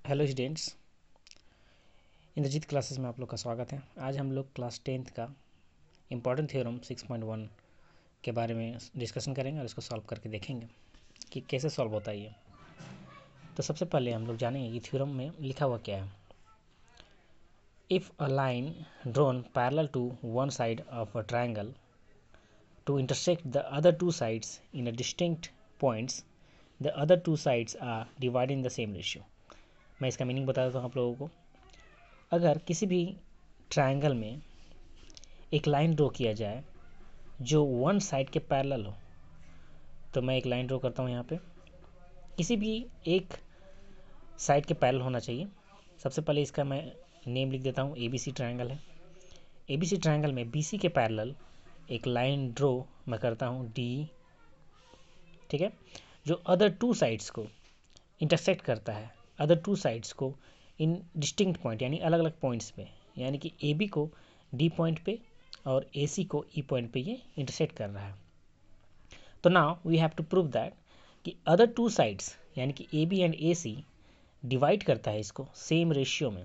Hello students, Indrajit classes में आप लोग का स्वागत है। आज हम लोग क्लास 10th का इम्पॉर्टेंट थ्योरम 6.1 के बारे में डिस्कशन करेंगे और इसको सॉल्व करके देखेंगे कि कैसे सॉल्व होता है ये। तो सबसे पहले हम लोग जानेंगे कि थ्योरम में लिखा हुआ क्या है। If a line drawn parallel to one side of a triangle to intersect the other two sides in a distinct points, the other two sides are divided in the same ratio. मैं इसका meaning बता देता हूँ आप लोगों को। अगर किसी भी ट्रायंगल में एक लाइन ड्रॉ किया जाए जो वन साइड के पैरेलल हो, तो मैं एक लाइन ड्रॉ करता हूँ यहाँ पे। किसी भी एक साइड के पैरेलल होना चाहिए। सबसे पहले इसका मैं नेम लिख देता हूँ, ABC ट्रायंगल है। ABC ट्रायंगल में BC के पैरेलल एक लाइन ड्रॉ मैं करता हूँ D, ठीक है, जो अदर टू साइड्स को इंटरसेक्ट करता है, अदर टू साइड्स को इन डिस्टिंक्ट पॉइंट यानी अलग अलग पॉइंट्स पे, यानी कि AB को D पॉइंट पे और AC को E पॉइंट पे ये इंटरसेक्ट कर रहा है। तो now we have to prove that कि अदर टू साइड्स यानी कि AB एंड AC डिवाइड करता है इसको सेम रेशियो में।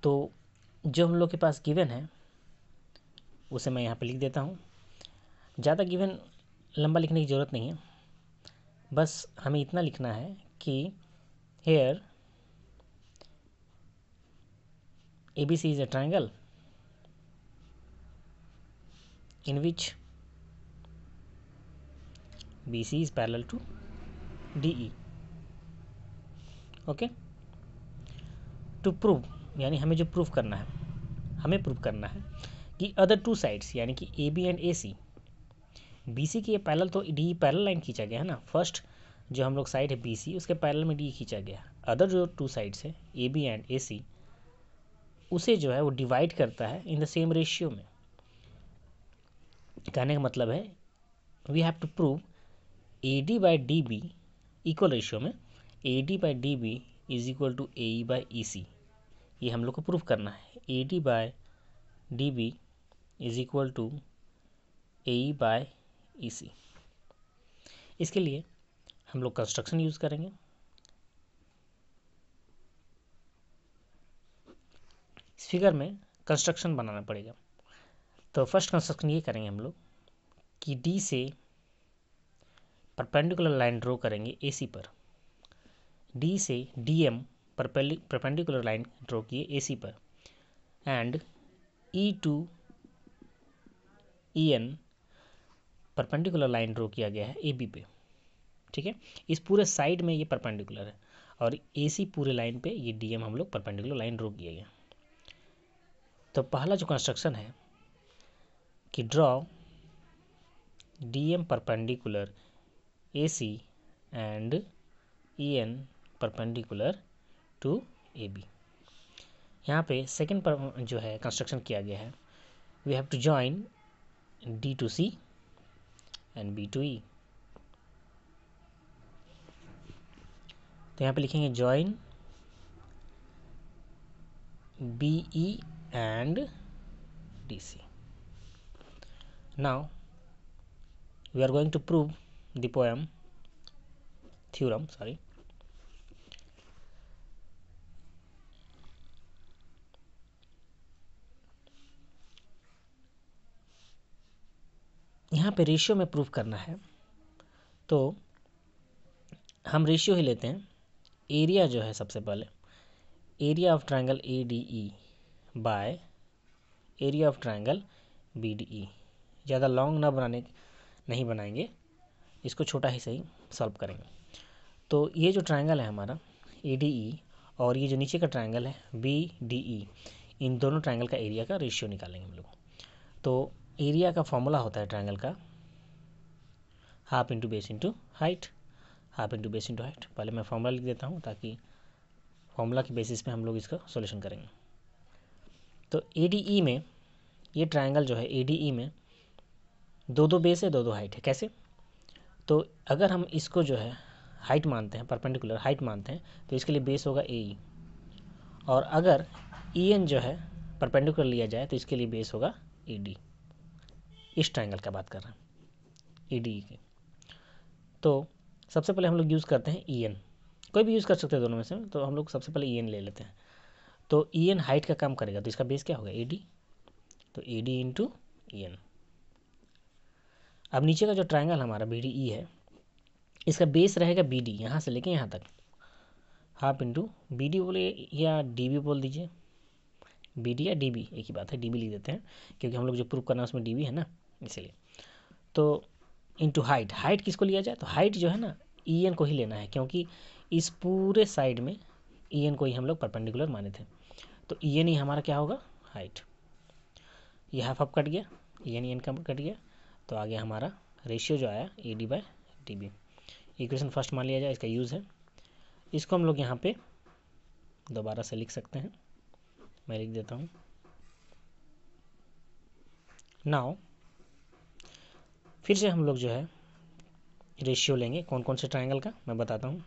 तो जो हम लोग के पास गिवन है उसे मैं यहाँ पे लिख देता हूँ। ज़्यादा गिवन लंबा लिखने की ज़रूरत नहीं है, बस हमें इतना लिखना है कि hair ABC is a triangle in which BC is parallel to DE. Okay, to prove यानी हमें जो प्रूव करना है, हमें प्रूव करना है कि अदर टू साइड्स यानी कि AB एंड AC, BC की ये पैरेलल तो DE पैरेलल लाइन खींचा गया है ना। फर्स्ट जो हम लोग साइड है BC उसके पैरेलल में DE खींचा गया। अदर जो टू साइड्स है AB एंड AC उसे जो है वो डिवाइड करता है इन द सेम रेशियो में। कहने का मतलब है we have to prove AD by DB equal ratio में AD by DB is equal to AE by EC। ये हम लोग को प्रूव करना है। AD by DB is equal to AE by EC। इसके लिए हम लोग कंस्ट्रक्शन यूज़ करेंगे। इस फिगर में कंस्ट्रक्शन बनाना पड़ेगा। तो फर्स्ट कंस्ट्रक्शन ये करेंगे हम लोग कि D से परपेंडिकुलर लाइन ड्रॉ करेंगे AC पर। D से DM परपेंडिकुलर लाइन ड्रॉ किए AC पर and E to EN perpendicular line draw किया गया है AB पे, ठीक है। इस पूरे साइड में ये परपेंडिकुलर है और AC पूरे लाइन पे ये DM हम लोग परपेंडिकुलर लाइन ड्रॉ किए गए। तो पहला जो कंस्ट्रक्शन है कि draw DM perpendicular AC and EN perpendicular to AB। यहाँ पे सेकेंड पर जो है कंस्ट्रक्शन किया गया है, we have to join D to C and B to E। तो यहाँ पे लिखेंगे join BE and DC। Now we are going to prove the theorem यहाँ पे रेशियो में प्रूव करना है। तो हम रेशियो ही लेते हैं। एरिया जो है सबसे पहले area of triangle ADE by area of triangle BDE। ज़्यादा लॉन्ग नहीं बनाएंगे, इसको छोटा ही सही सॉल्व करेंगे। तो ये जो ट्रायंगल है हमारा ADE और ये जो नीचे का ट्रायंगल है BDE, इन दोनों ट्रायंगल का एरिया का रेशियो निकालेंगे हम लोग। तो एरिया का फॉर्मूला होता है ट्रायंगल का half into base into height, half into base into height. पहले मैं फॉर्मूला लिख देता हूँ ताकि फॉर्मूला की बेसिस पे हम लोग इसका सॉल्यूशन करेंगे। तो ADE में ये ट्रायंगल जो है ADE में दो बेस है, दो हाइट है। कैसे? तो अगर हम इसको जो है हाइट मानते हैं, परपेंडिकुलर हाइट मानते हैं, तो इसके लिए बेस होगा AE। और अगर EN जो है परपेंडिकुलर लिया जाए तो इसके लिए बेस होगा AD। इस ट्रायंगल का बात कर रहे हैं ADE की। तो सबसे पहले हम लोग यूज़ करते हैं EN। कोई भी यूज़ कर सकते हैं दोनों में से, तो हम लोग सबसे पहले ई एन ले लेते हैं। तो ई एन हाइट का काम करेगा, तो इसका बेस क्या होगा, ए डी, तो A D into E N. अब नीचे का जो ट्राइंगल हमारा बी डी ई है, इसका बेस रहेगा बी डी, यहाँ से लेके यहाँ तक, हाफ इंटू बी डी बोले या डी बी बोल दीजिए, बी डी या डी बी एक ही बात है, डी बी लिख देते हैं क्योंकि हम लोग जो प्रूव करना है उसमें डी बी है ना, इसलिए। तो इंटू हाइट, हाइट किसको लिया जाए, तो हाइट जो है ना ई एन को ही लेना है, क्योंकि इस पूरे साइड में ई एन को ही हम लोग परपेंडिकुलर माने थे, तो ई एन ही हमारा क्या होगा, हाइट। ये हाफ हाफ कट गया, ई एन का कट गया, तो आगे हमारा रेशियो जो आया A D by D B. Equation first मान लिया जाए, इसका यूज़ है। इसको हम लोग यहाँ पे दोबारा से लिख सकते हैं, मैं लिख देता हूँ। नाउ फिर से हम लोग जो है रेशियो लेंगे, कौन कौन से ट्रायंगल का मैं बताता हूँ।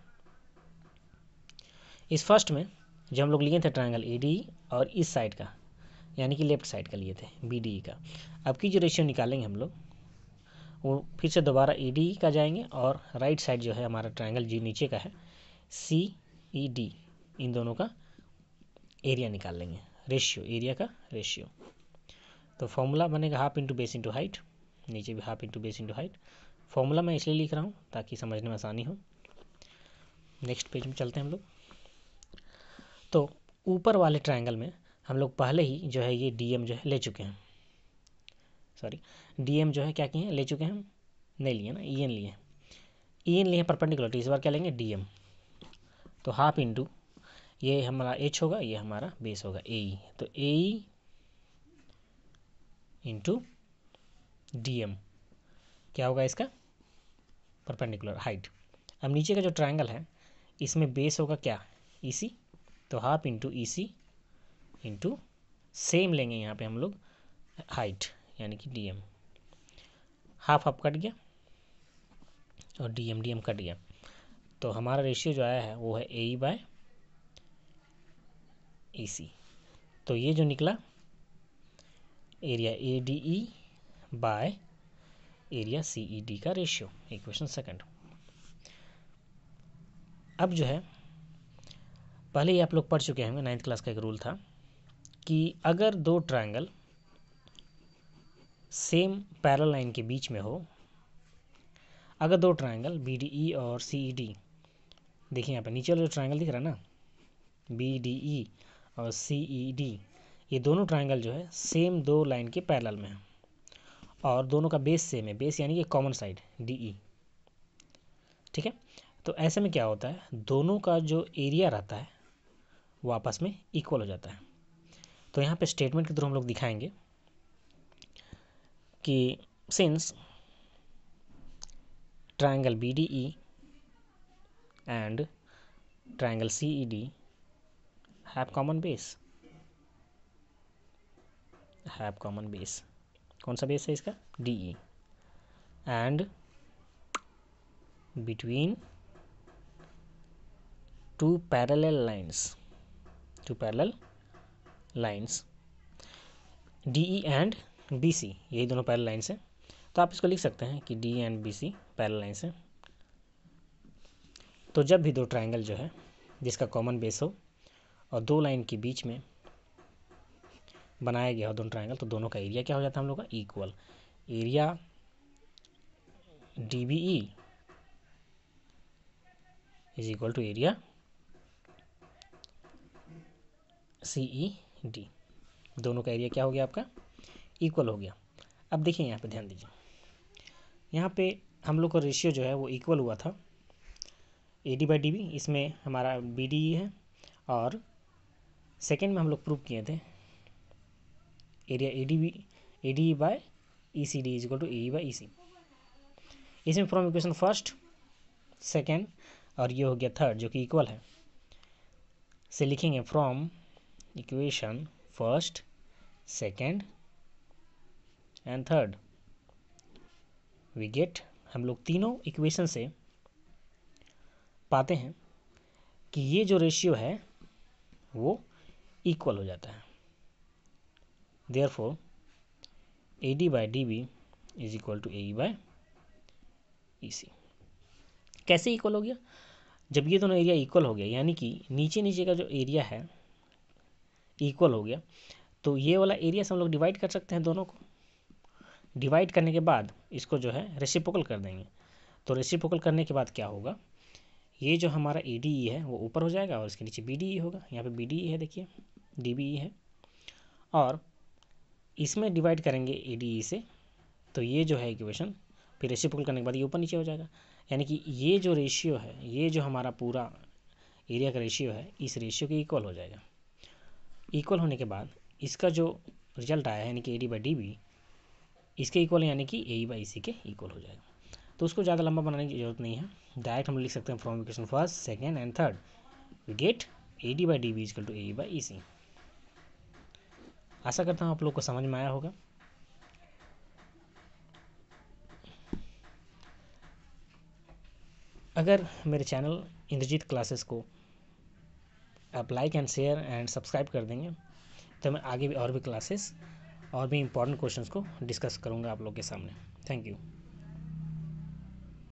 इस फर्स्ट में जो हम लोग लिए थे ट्रायंगल ए डी और इस साइड का यानी कि लेफ्ट साइड का लिए थे बी डी का, अब की जो रेशियो निकालेंगे हम लोग वो फिर से दोबारा ए डी का जाएंगे और राइट साइड जो है हमारा ट्रायंगल जो नीचे का है सी ई डी, इन दोनों का एरिया निकाल लेंगे, रेशियो, एरिया का रेशियो। तो फॉर्मूला बनेगा half into base into height, नीचे भी half into base into height. Formula मैं इसलिए लिख रहा हूँ ताकि समझने में आसानी हो। नेक्स्ट पेज में चलते हैं हम लोग। तो ऊपर वाले ट्रायंगल में हम लोग पहले ही जो है ये डी एम जो है ले चुके हैं, सॉरी डी एम जो है क्या किए हैं, ले चुके हैं हम, नहीं लिए ना, ई एन लिए, ई एन लिए परपेंडिकुलर, इस बार क्या लेंगे डी एम। तो हाफ इंटू ये हमारा एच होगा, ये हमारा बेस होगा ए ई, तो ए ई इंटू डी एम क्या होगा इसका, परपेंडिकुलर हाइट। अब नीचे का जो ट्रायंगल है इसमें बेस होगा क्या, ई सी, तो half into E C into same लेंगे यहाँ पे हम लोग हाइट यानी कि D M, half half cut गया और डी एम कट गया, तो हमारा रेशियो जो आया है वो है ए ई बाय ई सी। तो ये जो निकला area A D E by area C E D का रेशियो, इक्वेशन सेकंड। अब जो है पहले ही आप लोग पढ़ चुके हैं, 9th क्लास का एक रूल था कि अगर दो ट्रायंगल सेम पैरेलल लाइन के बीच में हो, अगर दो ट्रायंगल बी डी ई और सी ई डी, देखिए यहाँ पे नीचे वाला जो ट्रायंगल दिख रहा है ना, बी डी ई और सी ई डी, ये दोनों ट्रायंगल जो है सेम दो लाइन के पैरेलल में है और दोनों का बेस सेम है, बेस यानी कि कॉमन साइड डी ई, ठीक है। तो ऐसे में क्या होता है, दोनों का जो एरिया रहता है वो आपस में इक्वल हो जाता है। तो यहाँ पे स्टेटमेंट के थ्रू हम लोग दिखाएंगे कि since triangle B D E and triangle C E D have common base, have common base, कौन सा बेस है इसका, D E, and between two parallel lines, two parallel lines D E and B C, यही दोनों parallel lines हैं, तो आप इसको लिख सकते हैं कि D and B C parallel lines हैं। तो जब भी दो ट्रायंगल जो है जिसका कॉमन बेस हो और दो लाइन के बीच में बनाया गया हो दोनों ट्रायंगल, तो दोनों का एरिया क्या हो जाता है हम लोग का, equal. Area D B E is equal to area C E D, दोनों का एरिया क्या हो गया आपका, इक्वल हो गया। अब देखिए यहाँ पे ध्यान दीजिए, यहाँ पे हम लोग का रेशियो जो है वो इक्वल हुआ था A D by D B, इसमें हमारा बी डी ई है, और सेकेंड में हम लोग प्रूव किए थे area A D by E C D is equal to A E by E C. इसमें फ्रॉम इक्वेशन फर्स्ट सेकेंड और ये हो गया थर्ड जो कि इक्वल है, से लिखेंगे from equation first second and third we get, हम लोग तीनों इक्वेशन से पाते हैं कि ये जो रेशियो है वो इक्वल हो जाता है। Therefore A D by D B is equal to A E by E C. कैसे इक्वल हो गया, जब ये दोनों एरिया इक्वल हो गया, यानी कि नीचे नीचे का जो एरिया है इक्वल हो गया, तो ये वाला एरिया से हम लोग डिवाइड कर सकते हैं दोनों को। डिवाइड करने के बाद इसको जो है रेसिप्रोकल कर देंगे। तो रेसिप्रोकल करने के बाद क्या होगा, ये जो हमारा ADE है वो ऊपर हो जाएगा और इसके नीचे BDE होगा। यहाँ पे BDE है, देखिए DBE है, और इसमें डिवाइड करेंगे ADE से, तो ये जो है इक्वेशन फिर रेसिप्रोकल करने के बाद ये ऊपर नीचे हो जाएगा। यानी कि ये जो रेशियो है, ये जो हमारा पूरा एरिया का रेशियो है, इस रेशियो के इक्वल हो जाएगा। इक्वल होने के बाद इसका जो रिजल्ट आया है यानी कि AD/DB इसके इक्वल, यानी कि AE/EC के इक्वल हो जाएगा। तो उसको ज़्यादा लंबा बनाने की जरूरत नहीं है, डायरेक्ट हम लिख सकते हैं from equation first, second and third we get AD/DB equal to AE/EC। आशा करता हूँ आप लोग को समझ में आया होगा। अगर मेरे चैनल इंद्रजीत क्लासेस को आप like and share and subscribe कर देंगे तो मैं आगे भी और भी क्लासेस और भी इम्पोर्टेंट क्वेश्चंस को डिस्कस करूँगा आप लोग के सामने। Thank you.